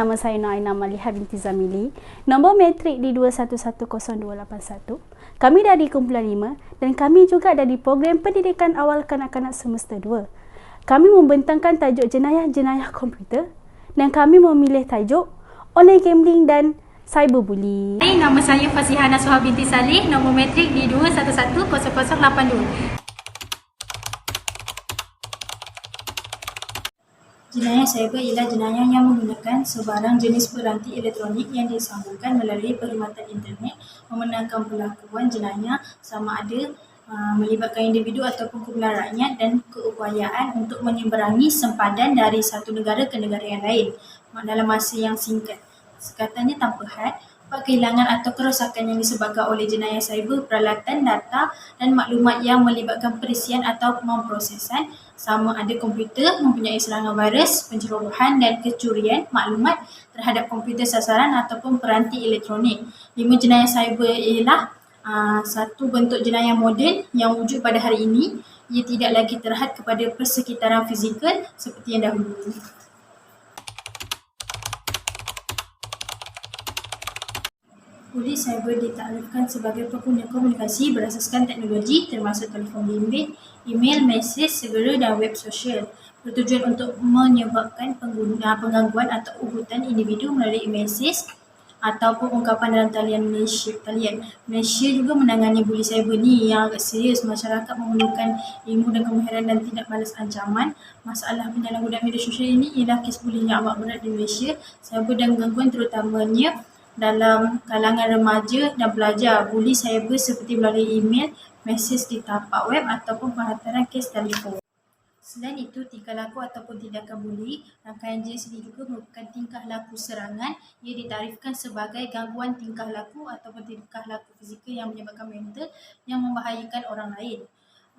nama saya Noaina Maliha binti Zamili. Nombor matrik di 2110281. Kami dari kumpulan 5 dan kami juga dari program pendidikan awal kanak-kanak semester 2. Kami membentangkan tajuk jenayah-jenayah komputer dan kami memilih tajuk online gambling dan cyberbully. Hai, nama saya Fasihah Nasuha binti Saleh, nombor matrik di 2110082. Jenayah cyber ialah jenayah yang menggunakan sebarang jenis peranti elektronik yang disambungkan melalui perkhidmatan internet memenangkan pelakuan jenayah sama ada melibatkan individu ataupun kumpulan rakyat dan keupayaan untuk menyeberangi sempadan dari satu negara ke negara yang lain dalam masa yang singkat. Sekatannya tanpa had, kehilangan atau kerosakan yang disebabkan oleh jenayah cyber, peralatan, data dan maklumat yang melibatkan perisian atau pemprosesan sama ada komputer mempunyai serangan virus, pencerobohan dan kecurian maklumat terhadap komputer sasaran ataupun peranti elektronik. 5 jenayah cyber ialah satu bentuk jenayah moden yang wujud pada hari ini. Ia tidak lagi terhad kepada persekitaran fizikal seperti yang dahulu. Polis cyber ditaklifkan sebagai pengguna komunikasi berasaskan teknologi termasuk telefon bimbit, email, mesej, segera dan web sosial. Bertujuan untuk menyebabkan penggangguan atau ugutan individu melalui mesej ataupun ungkapan dalam talian Malaysia. Malaysia juga menangani buli cyber ni yang agak serius. Masyarakat memerlukan ilmu dan kemahiran dan tidak balas ancaman. Masalah penyalahgunaan media sosial ini ialah kes buli yang amat berat di Malaysia. Cyber dan gangguan terutamanya dalam kalangan remaja dan pelajar. Buli cyber seperti melalui email, mesej di tapak web ataupun penghantaran kes telefon. Selain itu, tingkah laku ataupun tindakan buli, rangkaian jenis ini juga merupakan tingkah laku serangan. Ia ditarifkan sebagai gangguan tingkah laku ataupun tingkah laku fizikal yang menyebabkan mental yang membahayakan orang lain.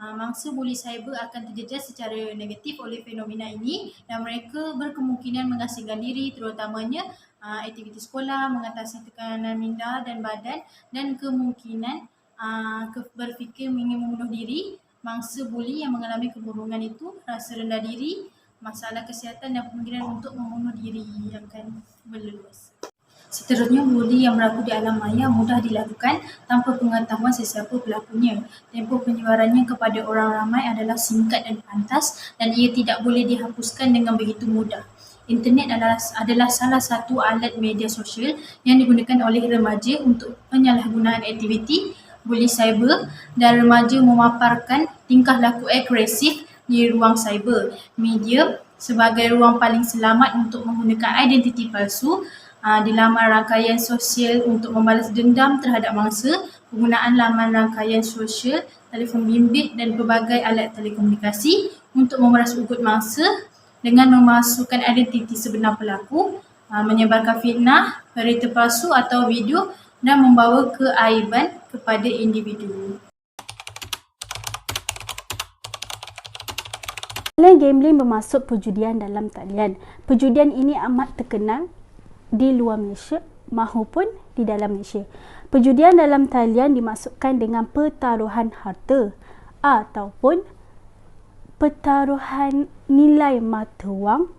Mangsa buli cyber akan terjejas secara negatif oleh fenomena ini dan mereka berkemungkinan mengasingkan diri, terutamanya aktiviti sekolah, mengatasi tekanan minda dan badan dan kemungkinan berfikir ingin membunuh diri. Mangsa buli yang mengalami kemurungan itu rasa rendah diri, masalah kesihatan dan kemungkinan untuk membunuh diri akan berleluas. Seterusnya, buli yang berlaku di alam maya mudah dilakukan tanpa pengetahuan sesiapa pelakunya. Tempoh penyebarannya kepada orang ramai adalah singkat dan pantas dan ia tidak boleh dihapuskan dengan begitu mudah. Internet adalah salah satu alat media sosial yang digunakan oleh remaja untuk penyalahgunaan aktiviti buli cyber dan remaja memaparkan tingkah laku agresif di ruang cyber. Media sebagai ruang paling selamat untuk menggunakan identiti palsu di laman rangkaian sosial untuk membalas dendam terhadap mangsa, penggunaan laman rangkaian sosial, telefon bimbit dan pelbagai alat telekomunikasi untuk memeras ugut mangsa dengan memasukkan identiti sebenar pelaku, menyebarkan fitnah, berita palsu atau video dan membawa keaiban kepada individu. Online gambling bermaksud perjudian dalam talian. Perjudian ini amat terkenal di luar Malaysia maupun di dalam Malaysia. Perjudian dalam talian dimaksudkan dengan pertaruhan harta ataupun pertaruhan nilai mata wang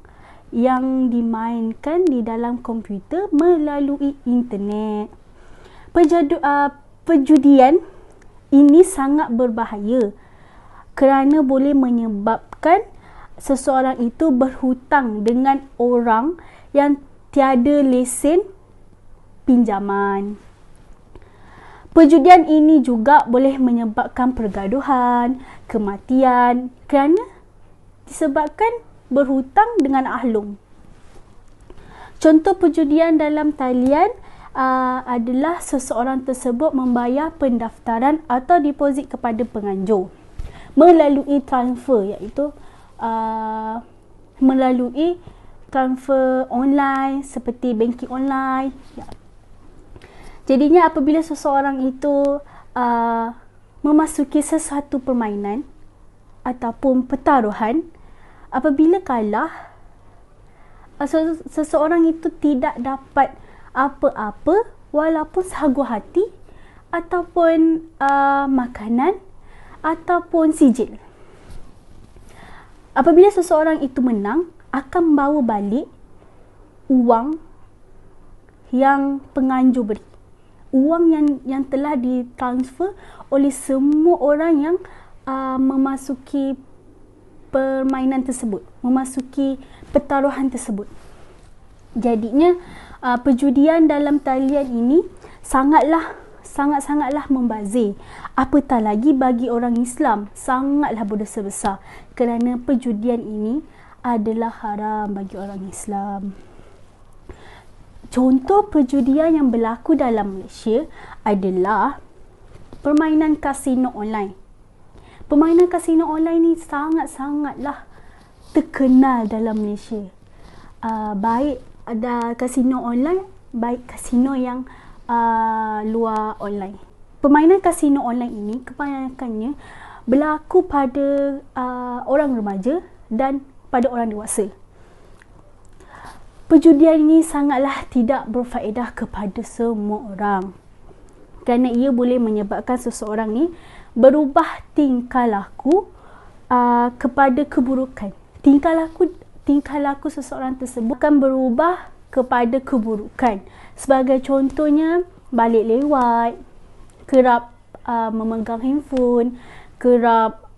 yang dimainkan di dalam komputer melalui internet. Perjudian ini sangat berbahaya kerana boleh menyebabkan seseorang itu berhutang dengan orang yang tiada lesen pinjaman. Perjudian ini juga boleh menyebabkan pergaduhan, kematian kerana disebabkan berhutang dengan ahlung. Contoh perjudian dalam talian adalah seseorang tersebut membayar pendaftaran atau deposit kepada penganjur melalui transfer, iaitu melalui transfer online seperti banking online. Jadinya apabila seseorang itu memasuki sesuatu permainan ataupun pertaruhan, apabila kalah, seseorang itu tidak dapat apa-apa walaupun sehagu hati ataupun makanan ataupun sijil. Apabila seseorang itu menang, akan membawa balik uang yang penganjur beri. Wang yang telah ditransfer oleh semua orang yang memasuki permainan tersebut, memasuki pertaruhan tersebut. Jadinya perjudian dalam talian ini sangat-sangatlah membazir. Apatah lagi bagi orang Islam, sangatlah berdosa besar kerana perjudian ini adalah haram bagi orang Islam. Contoh perjudian yang berlaku dalam Malaysia adalah permainan kasino online. Permainan kasino online ni sangat-sangatlah terkenal dalam Malaysia. Baik ada kasino online, baik kasino yang luar online. Permainan kasino online ini kebanyakannya berlaku pada orang remaja dan pada orang dewasa. Perjudian ini sangatlah tidak berfaedah kepada semua orang kerana ia boleh menyebabkan seseorang ni berubah tingkah laku kepada keburukan. Tingkah laku seseorang tersebut akan berubah kepada keburukan. Sebagai contohnya, balik lewat, kerap memegang handphone, kerap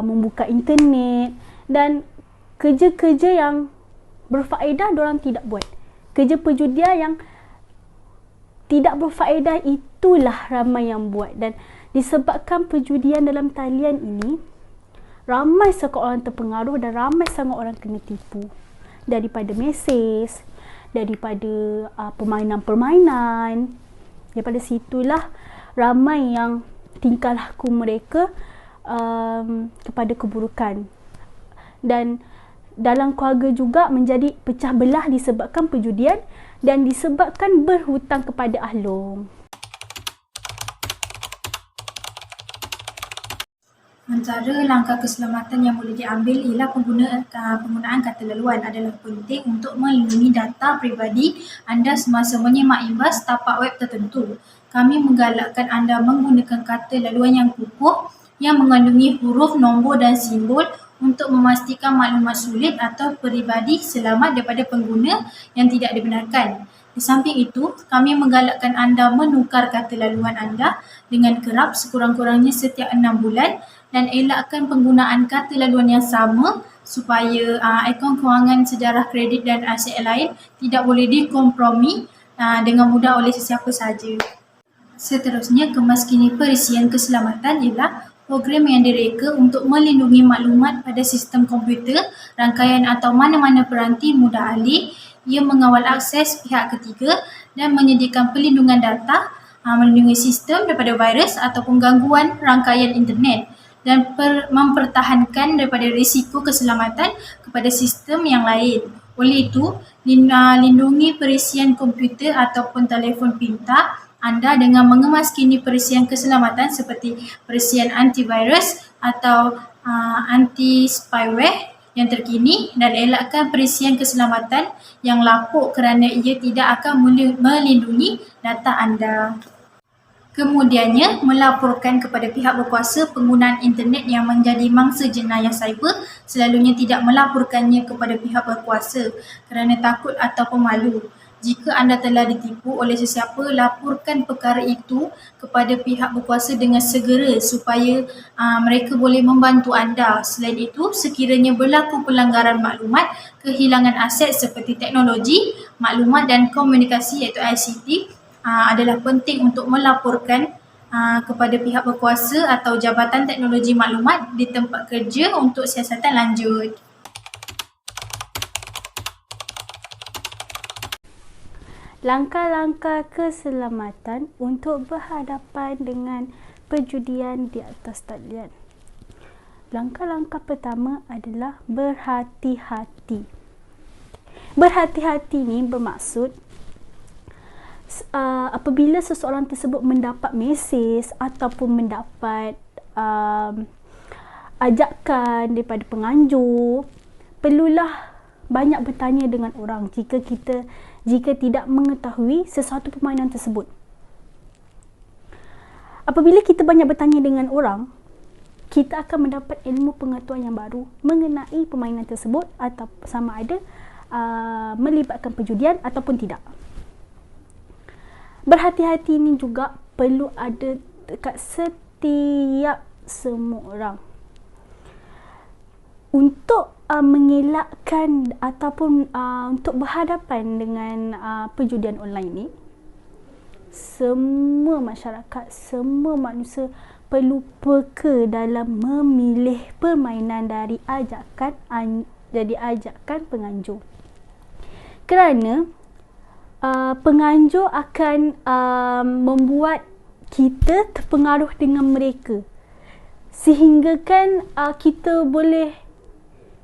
membuka internet, dan kerja-kerja yang berfaedah diorang tidak buat. Kerja perjudian yang tidak berfaedah itulah ramai yang buat, dan disebabkan perjudian dalam talian ini ramai sangat orang terpengaruh dan ramai sangat orang kena tipu daripada mesej, daripada permainan-permainan. Daripada situlah ramai yang tingkah laku mereka kepada keburukan, dan dalam keluarga juga menjadi pecah belah disebabkan perjudian dan disebabkan berhutang kepada ahlong. Antara langkah keselamatan yang boleh diambil ialah penggunaan kata laluan adalah penting untuk melindungi data peribadi anda semasa menyemak imbas tapak web tertentu. Kami menggalakkan anda menggunakan kata laluan yang kukuh yang mengandungi huruf, nombor dan simbol untuk memastikan maklumat sulit atau peribadi selamat daripada pengguna yang tidak dibenarkan. Di samping itu, kami menggalakkan anda menukar kata laluan anda dengan kerap sekurang-kurangnya setiap 6 bulan dan elakkan penggunaan kata laluan yang sama supaya akaun kewangan, sejarah kredit dan aset lain tidak boleh dikompromi dengan mudah oleh sesiapa sahaja. Seterusnya, kemaskini perisian keselamatan ialah program yang direka untuk melindungi maklumat pada sistem komputer, rangkaian atau mana-mana peranti mudah alih. Ia mengawal akses pihak ketiga dan menyediakan perlindungan data, melindungi sistem daripada virus ataupun gangguan rangkaian internet dan mempertahankan daripada risiko keselamatan kepada sistem yang lain. Oleh itu, lindungi perisian komputer ataupun telefon pintar anda dengan mengemaskini perisian keselamatan seperti perisian antivirus atau anti-spyware yang terkini, dan elakkan perisian keselamatan yang lapuk kerana ia tidak akan melindungi data anda. Kemudiannya, melaporkan kepada pihak berkuasa penggunaan internet yang menjadi mangsa jenayah cyber, selalunya tidak melaporkannya kepada pihak berkuasa kerana takut atau pemalu. Jika anda telah ditipu oleh sesiapa, laporkan perkara itu kepada pihak berkuasa dengan segera supaya mereka boleh membantu anda. Selain itu, sekiranya berlaku pelanggaran maklumat, kehilangan aset seperti teknologi, maklumat dan komunikasi iaitu ICT, adalah penting untuk melaporkan kepada pihak berkuasa atau Jabatan Teknologi Maklumat di tempat kerja untuk siasatan lanjut. Langkah-langkah keselamatan untuk berhadapan dengan perjudian di atas talian. Langkah-langkah pertama adalah berhati-hati. Berhati-hati ni bermaksud apabila seseorang tersebut mendapat mesej ataupun mendapat ajakan daripada penganjur, perlulah banyak bertanya dengan orang jika tidak mengetahui sesuatu permainan tersebut. Apabila kita banyak bertanya dengan orang, kita akan mendapat ilmu pengetahuan yang baru mengenai permainan tersebut atau sama ada melibatkan perjudian ataupun tidak. Berhati-hati ni juga perlu ada dekat setiap semua orang. Untuk mengelakkan ataupun untuk berhadapan dengan perjudian online ni, semua masyarakat, semua manusia perlu peka dalam memilih permainan dari ajakan penganjur. Kerana penganjur akan membuat kita terpengaruh dengan mereka, sehingga kan kita boleh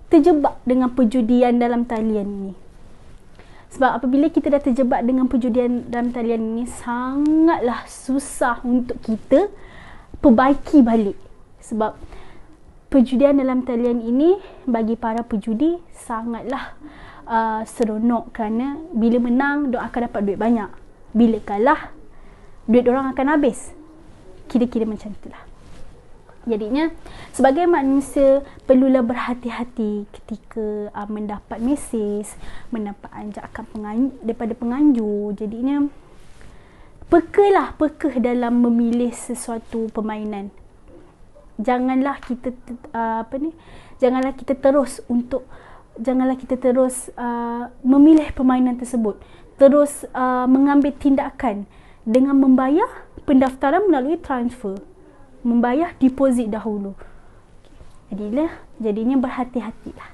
terjebak dengan perjudian dalam talian ini. Sebab apabila kita dah terjebak dengan perjudian dalam talian ini, sangatlah susah untuk kita perbaiki balik. Sebab perjudian dalam talian ini bagi para pejudi sangatlah seronok, kerana bila menang diorang akan dapat duit banyak, bila kalah duit diorang akan habis. Kira-kira macam itulah. Jadinya sebagai manusia perlulah berhati-hati ketika mendapat mesej, mendapat ajakan daripada penganjur. Jadinya peka dalam memilih sesuatu permainan. Janganlah kita terus memilih permainan tersebut, terus mengambil tindakan dengan membayar pendaftaran melalui transfer, membayar deposit dahulu. Jadinya berhati-hatilah.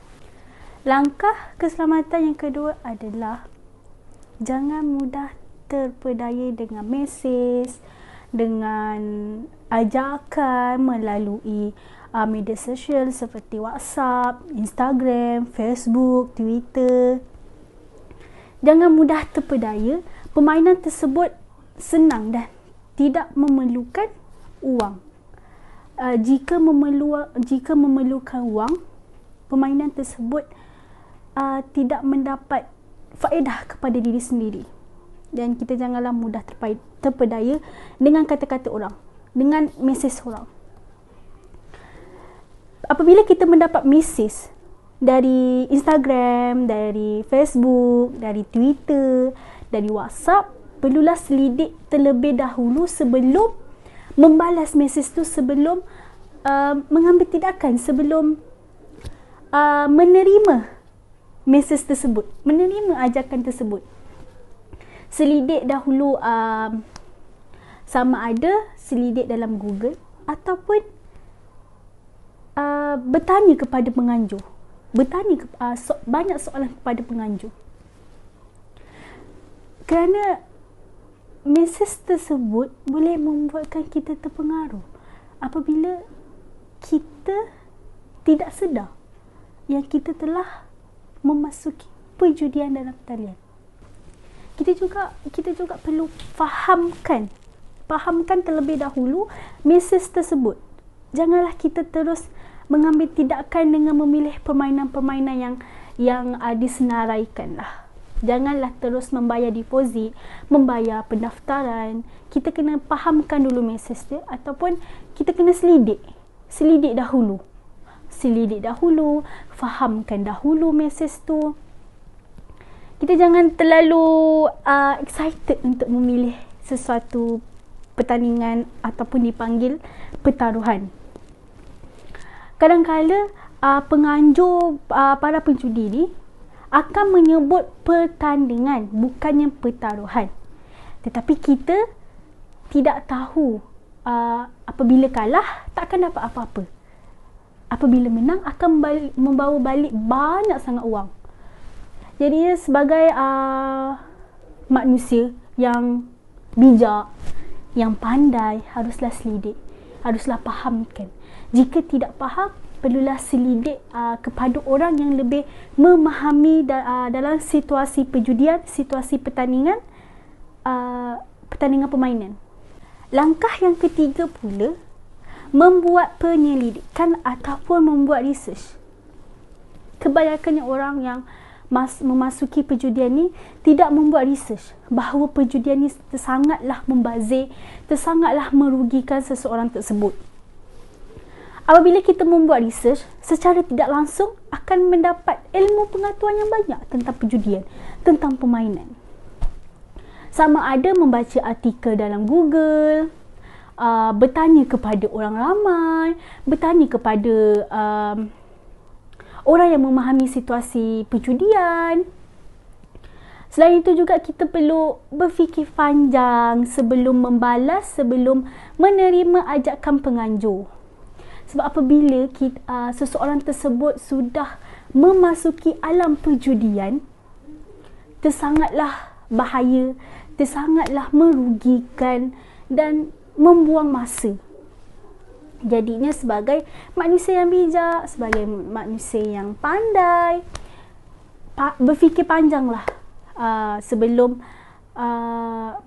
Langkah keselamatan yang kedua adalah jangan mudah terpedaya dengan mesej, dengan ajakan melalui media sosial seperti WhatsApp, Instagram, Facebook, Twitter. Jangan mudah terpedaya. Permainan tersebut senang dan tidak memerlukan uang. Jika memerlukan wang, permainan tersebut tidak mendapat faedah kepada diri sendiri. Dan kita janganlah mudah terpedaya dengan kata-kata orang, dengan mesej orang. Apabila kita mendapat mesej dari Instagram, dari Facebook, dari Twitter, dari WhatsApp, perlulah selidik terlebih dahulu sebelum membalas mesej tu, sebelum mengambil tindakan, sebelum menerima mesej tersebut, menerima ajakan tersebut. Selidik dahulu, sama ada selidik dalam Google ataupun bertanya kepada penganjur, banyak soalan kepada penganjur. Kerana mesej tersebut boleh membuatkan kita terpengaruh apabila kita tidak sedar yang kita telah memasuki perjudian dalam talian. Kita juga perlu fahamkan terlebih dahulu mesej tersebut. Janganlah kita terus mengambil tindakan dengan memilih permainan-permainan yang disenaraikan lah. Janganlah terus membayar deposit, membayar pendaftaran. Kita kena fahamkan dulu mesej dia, ataupun kita kena selidik dahulu, fahamkan dahulu mesej tu. Kita jangan terlalu excited untuk memilih sesuatu pertandingan ataupun dipanggil pertaruhan. Kadang-kala penganjur para penjudi ni akan menyebut pertandingan, bukannya pertaruhan. Tetapi kita tidak tahu apabila kalah tak akan dapat apa-apa. Apabila menang akan membawa balik banyak sangat wang. Jadi sebagai manusia yang bijak, yang pandai, haruslah selidik, haruslah fahamkan. Jika tidak faham, perlulah selidik kepada orang yang lebih memahami dalam situasi perjudian, situasi pertandingan permainan. Langkah yang ketiga pula, membuat penyelidikan ataupun membuat research. Kebanyakannya orang yang memasuki perjudian ni tidak membuat research bahawa perjudian ni sangatlah membazir, sangatlah merugikan seseorang tersebut. Apabila kita membuat research, secara tidak langsung akan mendapat ilmu pengetahuan yang banyak tentang perjudian, tentang permainan. Sama ada membaca artikel dalam Google, bertanya kepada orang ramai, bertanya kepada orang yang memahami situasi perjudian. Selain itu juga kita perlu berfikir panjang sebelum membalas, sebelum menerima ajakan penganjur. Sebab apabila seseorang tersebut sudah memasuki alam perjudian, tersangatlah bahaya, tersangatlah merugikan dan membuang masa. Jadinya sebagai manusia yang bijak, sebagai manusia yang pandai, berfikir panjanglah sebelum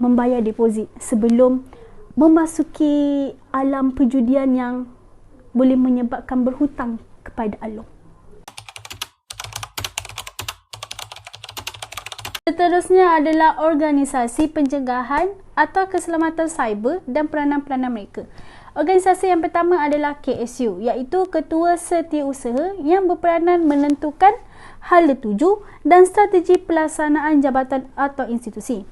membayar deposit, sebelum memasuki alam perjudian yang boleh menyebabkan berhutang kepada Allah. Seterusnya adalah organisasi pencegahan atau keselamatan cyber dan peranan-peranan mereka. Organisasi yang pertama adalah KSU, iaitu Ketua Setiausaha yang berperanan menentukan hala tuju dan strategi pelaksanaan jabatan atau institusi.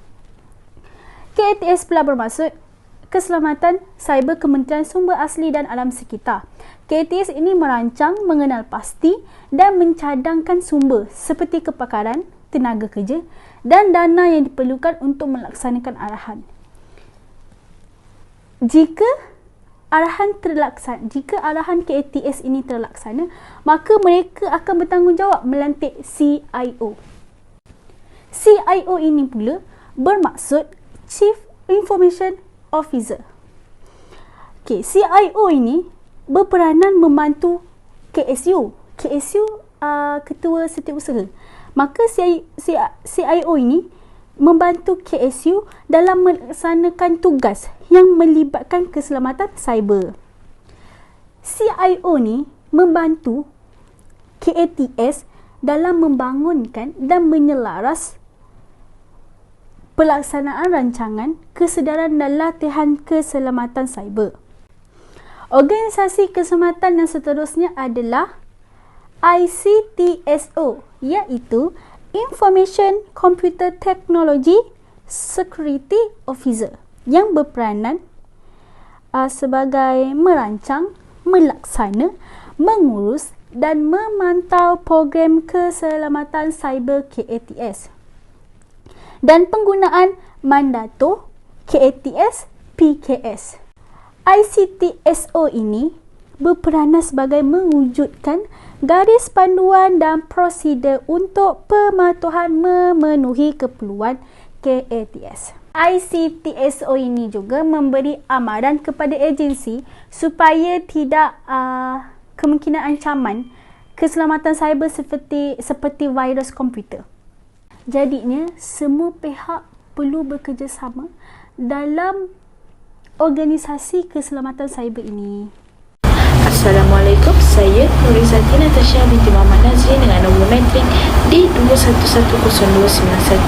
KATS pula bermaksud Keselamatan Cyber Kementerian Sumber Asli dan Alam Sekitar. KATS ini merancang, mengenal pasti dan mencadangkan sumber seperti kepakaran, tenaga kerja dan dana yang diperlukan untuk melaksanakan arahan. Jika arahan KATS ini terlaksana, maka mereka akan bertanggungjawab melantik CIO. CIO ini pula bermaksud Chief Information Officer. CIO ini berperanan membantu KSU. Ketua Setiausaha. Maka CIO ini membantu KSU dalam melaksanakan tugas yang melibatkan keselamatan cyber. CIO ni membantu KATS dalam membangunkan dan menyelaras pelaksanaan rancangan kesedaran dan latihan keselamatan cyber. Organisasi keselamatan yang seterusnya adalah ICTSO, iaitu Information Computer Technology Security Officer, yang berperanan sebagai merancang, melaksana, mengurus dan memantau program keselamatan cyber KATS dan penggunaan mandato KATS PKS. ICTSO ini berperanan sebagai mewujudkan garis panduan dan prosedur untuk pematuhan memenuhi keperluan KATS. ICTSO ini juga memberi amaran kepada agensi supaya tidak kemungkinan ancaman keselamatan cyber seperti virus komputer. Jadinya semua pihak perlu bekerjasama dalam organisasi keselamatan cyber ini. Assalamualaikum, saya Nurizati Natasha binti Muhammad Nazrin dengan nombor metrik D2110291.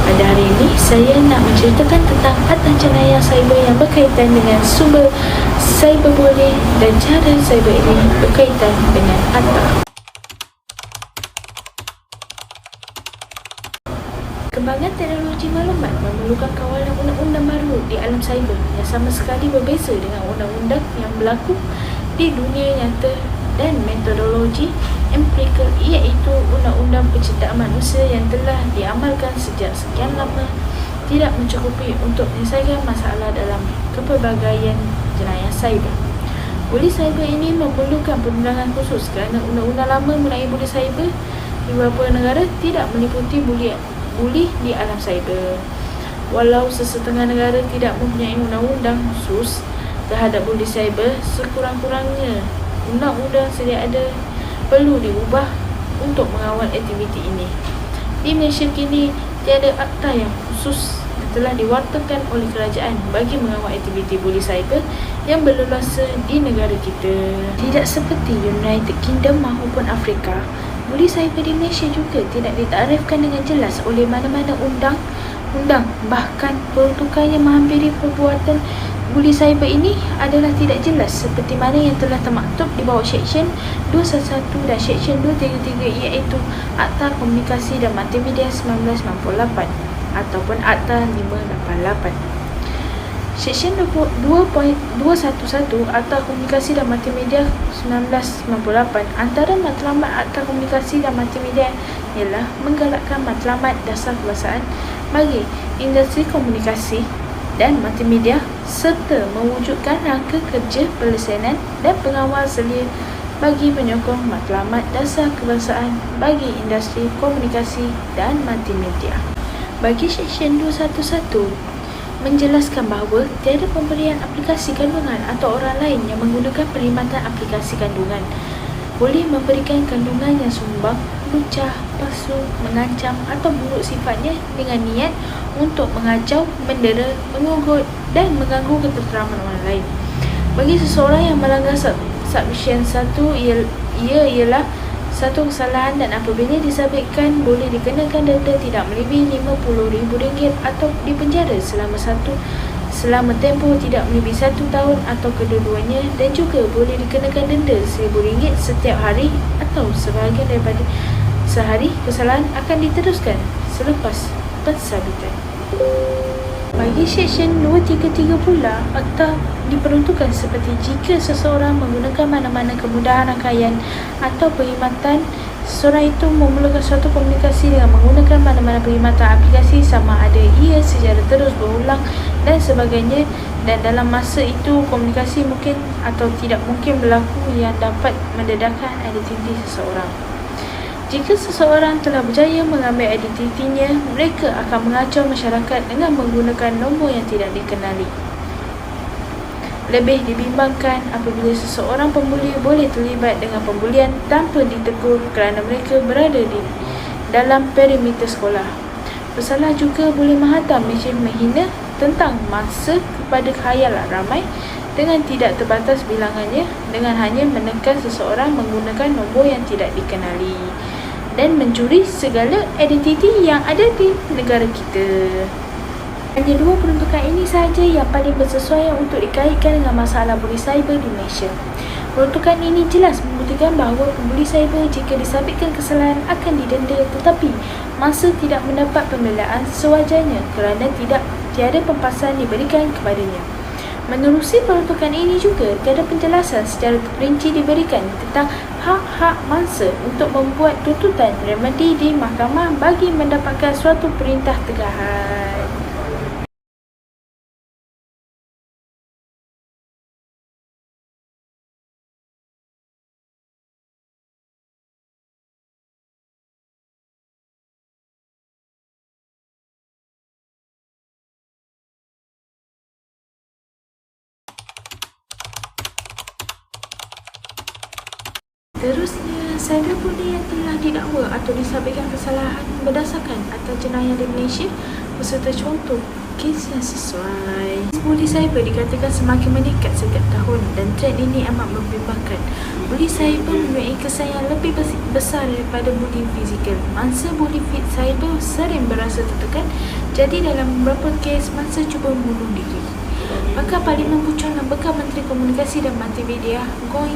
Pada hari ini, saya nak menceritakan tentang harta jenayah cyber yang berkaitan dengan sumber cyberbullying dan cara cyber ini berkaitan dengan harta. Kembangan teknologi maklumat memerlukan kawalan undang-undang baru di alam cyber yang sama sekali berbeza dengan undang-undang yang berlaku di dunia nyata dan metodologi empirikal, iaitu undang-undang penciptaan manusia yang telah diamalkan sejak sekian lama tidak mencukupi untuk menyelesaikan masalah dalam kepelbagaian jenayah cyber. Buli cyber ini memerlukan perundangan khusus kerana undang-undang lama mengenai buli cyber di beberapa negara tidak meliputi buli di alam cyber. Walau sesetengah negara tidak mempunyai undang-undang khusus terhadap buli cyber, sekurang-kurangnya undang-undang sedia ada perlu diubah untuk mengawal aktiviti ini. Di Malaysia kini tiada akta yang khusus yang telah diwartakan oleh kerajaan bagi mengawal aktiviti buli cyber yang berleluasa di negara kita. Tidak seperti United Kingdom maupun Afrika, buli cyber di Malaysia juga tidak ditakrifkan dengan jelas oleh mana-mana undang. Bahkan peruntukan yang menghampiri perbuatan buli cyber ini adalah tidak jelas seperti mana yang telah termaktub di bawah Seksyen 211 dan Seksyen 233, iaitu Akta Komunikasi dan Multimedia 1998. ataupun Akta 588. Seksyen 2.211 Akta Komunikasi dan Multimedia 1998 antara matlamat Akta Komunikasi dan Multimedia ialah menggalakkan matlamat dasar kebangsaan bagi industri komunikasi dan multimedia serta mewujudkan rangka kerja pelesenan dan pengawal selia bagi menyokong matlamat dasar kebangsaan bagi industri komunikasi dan multimedia. Bagi Seksyen 211 menjelaskan bahawa tiada pemberian aplikasi kandungan atau orang lain yang menggunakan perkhidmatan aplikasi kandungan boleh memberikan kandungan yang sumbang, lucah, palsu, mengancam atau buruk sifatnya dengan niat untuk mengacau, mendera, mengugut dan mengganggu ketenteraman orang lain. Bagi seseorang yang melanggar Subseksyen 1 ia ialah satu kesalahan dan apabila disabitkan boleh dikenakan denda tidak melebihi RM50,000 atau dipenjara selama tempoh tidak melebihi 1 tahun atau kedua-duanya dan juga boleh dikenakan denda RM1,000 setiap hari atau sebahagian daripada sehari. Kesalahan akan diteruskan selepas pensabitan. Bagi Seksyen 233 pula, akta diperuntukkan seperti jika seseorang menggunakan mana-mana kemudahan rangkaian atau perkhidmatan, seseorang itu memerlukan suatu komunikasi dengan menggunakan mana-mana perkhidmatan aplikasi sama ada ia secara terus berulang dan sebagainya, dan dalam masa itu komunikasi mungkin atau tidak mungkin berlaku yang dapat mendedahkan identiti seseorang. Jika seseorang telah berjaya mengambil identitinya, mereka akan mengacau masyarakat dengan menggunakan nombor yang tidak dikenali. Lebih dibimbangkan apabila seseorang pembuli boleh terlibat dengan pembulian tanpa ditegur kerana mereka berada di dalam perimeter sekolah. Pesalah juga boleh menghantar mesej menghina tentang mangsa kepada khayalan ramai dengan tidak terbatas bilangannya dengan hanya menekan seseorang menggunakan nombor yang tidak dikenali dan mencuri segala identiti yang ada di negara kita. Hanya dua peruntukan ini sahaja yang paling bersesuaian untuk dikaitkan dengan masalah buli cyber di Malaysia. Peruntukan ini jelas membuktikan bahawa pembuli cyber jika disabitkan kesalahan akan didenda, tetapi mangsa tidak mendapat pembelaan sewajarnya kerana tiada pempasan diberikan kepadanya. Menerusi peruntukan ini juga, tiada penjelasan secara terperinci diberikan tentang hak-hak mangsa untuk membuat tuntutan remedi di mahkamah bagi mendapatkan suatu perintah tegahan. Terusnya, cyberbully yang telah didakwa atau disabitkan kesalahan berdasarkan Akta Jenayah di Malaysia beserta contoh kes yang sesuai. Bully cyber dikatakan semakin meningkat setiap tahun dan trend ini amat membimbangkan. Bully cyber mempunyai kesan yang lebih besar daripada bully fizikal. Mangsa bully cyber sering berasa tertekan, jadi dalam beberapa kes mangsa cuba bunuh diri. Maka Parlimen Bucong dan Bekal Menteri Komunikasi dan Multimedia Goi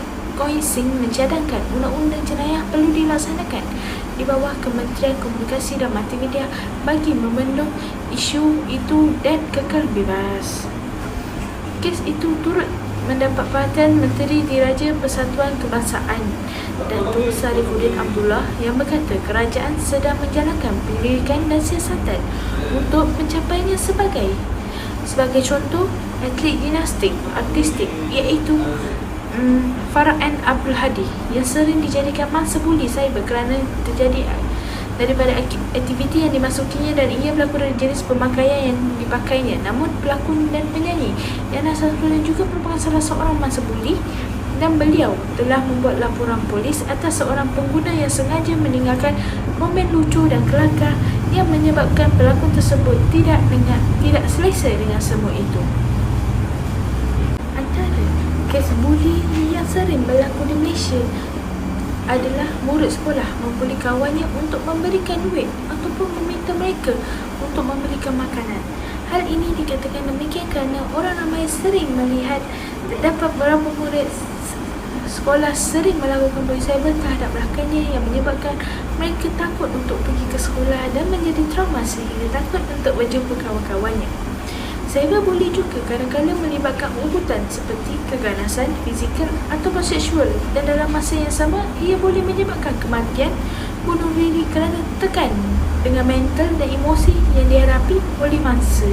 Sing mencadangkan undang-undang jenayah perlu dilaksanakan di bawah Kementerian Komunikasi dan Multimedia bagi membendung isu itu dan kekal bebas. Kes itu turut mendapat perhatian Menteri Diraja Persatuan Kebangsaan Datuk Sarifuddin Abdullah yang berkata kerajaan sedang menjalankan penyelidikan dan siasatan untuk mencapainya sebagai contoh atlet gimnastik artistik iaitu Farhan Abdul Hadi yang sering dijadikan mangsa buli cyber kerana terjadi daripada aktiviti yang dimasukinya dan ia berlaku dari jenis pemakaian yang dipakainya. Namun pelakon dan penyanyi Yana Sazrul juga merupakan salah seorang mangsa buli dan beliau telah membuat laporan polis atas seorang pengguna yang sengaja meninggalkan komen lucu dan kelakar yang menyebabkan pelakon tersebut tidak selesa dengan semua itu. Kes buli yang sering berlaku di Malaysia adalah murid sekolah membuli kawannya untuk memberikan duit ataupun meminta mereka untuk memberikan makanan. Hal ini dikatakan demikian kerana orang ramai sering melihat terdapat beberapa murid sekolah sering melakukan bully cyber terhadap rakannya yang menyebabkan mereka takut untuk pergi ke sekolah dan menjadi trauma sehingga takut untuk berjumpa kawan-kawannya. Cyberbully juga kadang-kadang melibatkan urutan seperti keganasan, fizikal ataupun seksual, dan dalam masa yang sama ia boleh menyebabkan kematian, bunuh diri kerana tekan dengan mental dan emosi yang dihadapi oleh mangsa.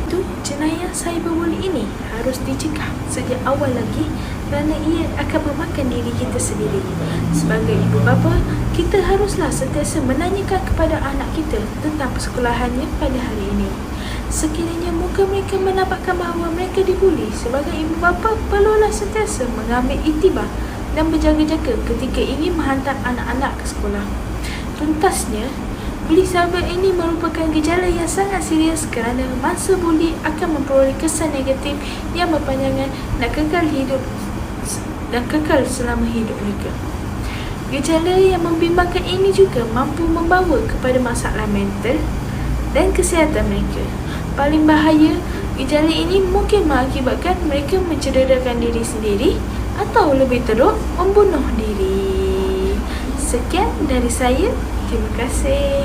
Itu jenayah cyberbully ini harus dicegah sejak awal lagi kerana ia akan memakan diri kita sendiri. Sebagai ibu bapa, kita haruslah sentiasa menanyakan kepada anak kita tentang persekolahannya pada hari ini. Sekiranya muka mereka menampakkan bahawa mereka dibuli, sebagai ibu bapa perlulah sentiasa mengambil iktibar dan berjaga-jaga ketika ingin menghantar anak-anak ke sekolah. Tuntasnya, bully cyber ini merupakan gejala yang sangat serius kerana mangsa buli akan memperoleh kesan negatif yang berpanjangan dan kekal selama hidup mereka. Gejala yang membimbangkan ini juga mampu membawa kepada masalah mental dan kesihatan mereka. Paling bahaya, gejala ini mungkin mengakibatkan mereka mencederakan diri sendiri atau lebih teruk, membunuh diri. Sekian dari saya. Terima kasih.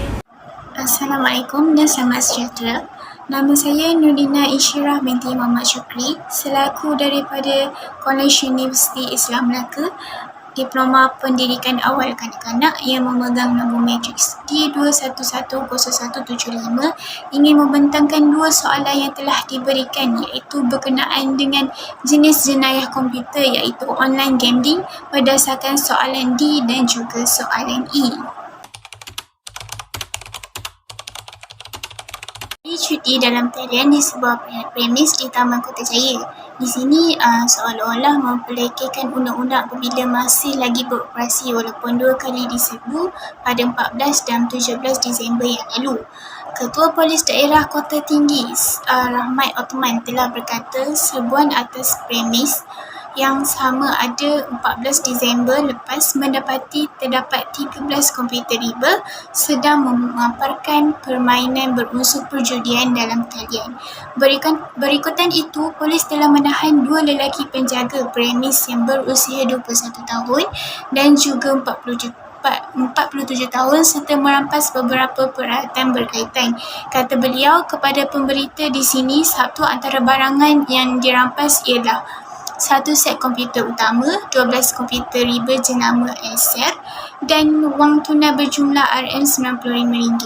Assalamualaikum dan selamat sejahtera. Nama saya Nurdina Isyirah binti Muhammad Syukri, selaku daripada College Universiti Islam Melaka, Diploma Pendidikan Awal Kanak-Kanak yang memegang nombor matriks D21100175, ingin membentangkan dua soalan yang telah diberikan, iaitu berkenaan dengan jenis jenayah komputer iaitu online gambling berdasarkan soalan D dan juga soalan E. Cuti dalam talian di sebuah premis di Taman Kota Jaya. Di sini seolah-olah memperlekehkan undang-undang apabila masih lagi beroperasi walaupun 2 kali diserbu pada 14 dan 17 Disember yang lalu. Ketua Polis Daerah Kota Tinggi Rahmat Othman telah berkata serbuan atas premis yang sama ada 14 Disember lepas mendapati terdapat 13 komputer riba sedang memaparkan permainan berunsur perjudian dalam talian. Berikutan itu, polis telah menahan 2 lelaki penjaga premis yang berusia 21 tahun dan juga 47 tahun serta merampas beberapa peralatan berkaitan. Kata beliau kepada pemberita di sini, satu antara barangan yang dirampas ialah 1 set komputer utama, 12 komputer riba jenama Acer dan wang tunai berjumlah RM95.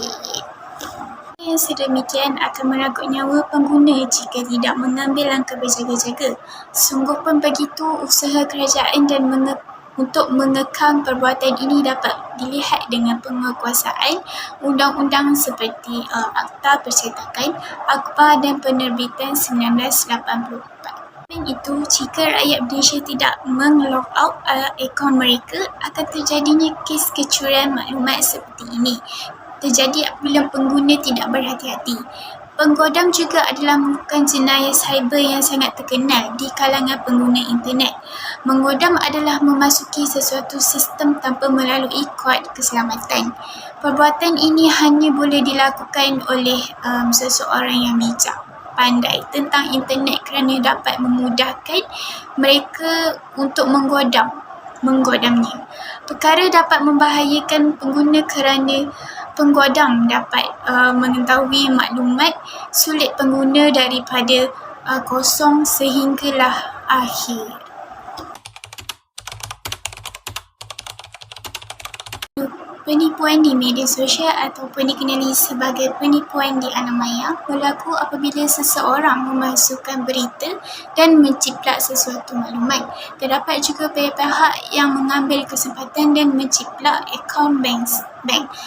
Yang sedemikian akan meragut nyawa pengguna jika tidak mengambil langkah berjaga-jaga. Sungguh pun begitu, usaha kerajaan dan untuk mengekang perbuatan ini dapat dilihat dengan penguatkuasaan undang-undang seperti Akta Percetakan, Akbar dan Penerbitan 1984. Selain itu, jika rakyat Malaysia tidak meng-log out akaun mereka, akan terjadinya kes kecurian maklumat seperti ini. Terjadi apabila pengguna tidak berhati-hati. Penggodam juga adalah merupakan jenayah cyber yang sangat terkenal di kalangan pengguna internet. Menggodam adalah memasuki sesuatu sistem tanpa melalui kod keselamatan. Perbuatan ini hanya boleh dilakukan oleh seseorang yang bijak, pandai tentang internet kerana dapat memudahkan mereka untuk menggodamnya. Perkara dapat membahayakan pengguna kerana penggodam dapat mengetahui maklumat sulit pengguna daripada kosong sehinggalah akhir. Penipuan di media sosial ataupun dikenali sebagai penipuan di alam maya berlaku apabila seseorang memasukkan berita dan menciplak sesuatu maklumat. Terdapat juga pihak yang mengambil kesempatan dan menciplak akaun bank.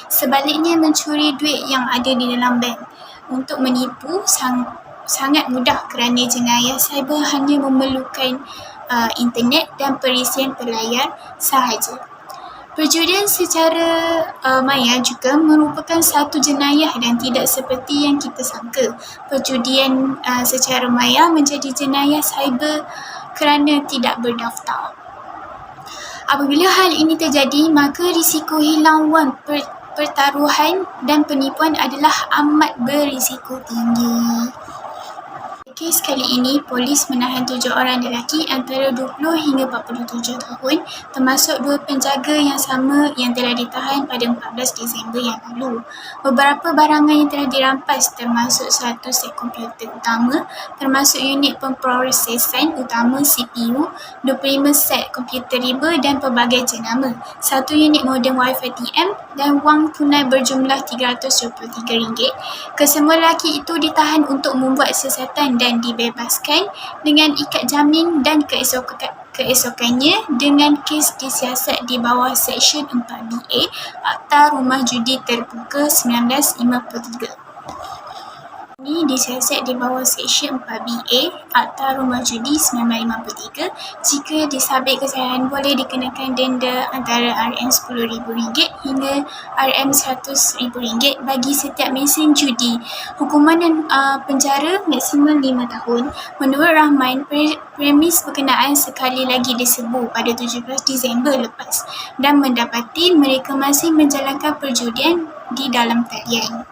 Sebaliknya, mencuri duit yang ada di dalam bank. Untuk menipu sangat mudah kerana jenayah cyber hanya memerlukan internet dan perisian pelayar sahaja. Perjudian secara maya juga merupakan satu jenayah dan tidak seperti yang kita sangka. Perjudian secara maya menjadi jenayah cyber kerana tidak berdaftar. Apabila hal ini terjadi, maka risiko hilang wang pertaruhan dan penipuan adalah amat berisiko tinggi. Kes kali ini, polis menahan 7 orang lelaki antara 20 hingga 47 tahun termasuk 2 penjaga yang sama yang telah ditahan pada 14 Disember yang lalu. Beberapa barangan yang telah dirampas termasuk 1 set komputer utama, termasuk unit pemprosesan utama CPU, 25 set komputer riba dan pelbagai jenama, 1 unit modem Wi-Fi TM dan wang tunai berjumlah RM323. Kesemua lelaki itu ditahan untuk membuat siasatan dan dibebaskan dengan ikat jamin dan keesokannya dengan kes disiasat di bawah Seksyen 4BA Akta Rumah Judi Terbuka 1953. Ini disiasat di bawah Seksyen 4BA Akta Rumah Judi 1953 jika disabit kesalahan boleh dikenakan denda antara RM10,000 hingga RM100,000 bagi setiap mesin judi. Hukuman dan penjara maksimum 5 tahun. Menurut Rahman, premis berkenaan sekali lagi diserbu pada 17 Disember lepas dan mendapati mereka masih menjalankan perjudian di dalam talian.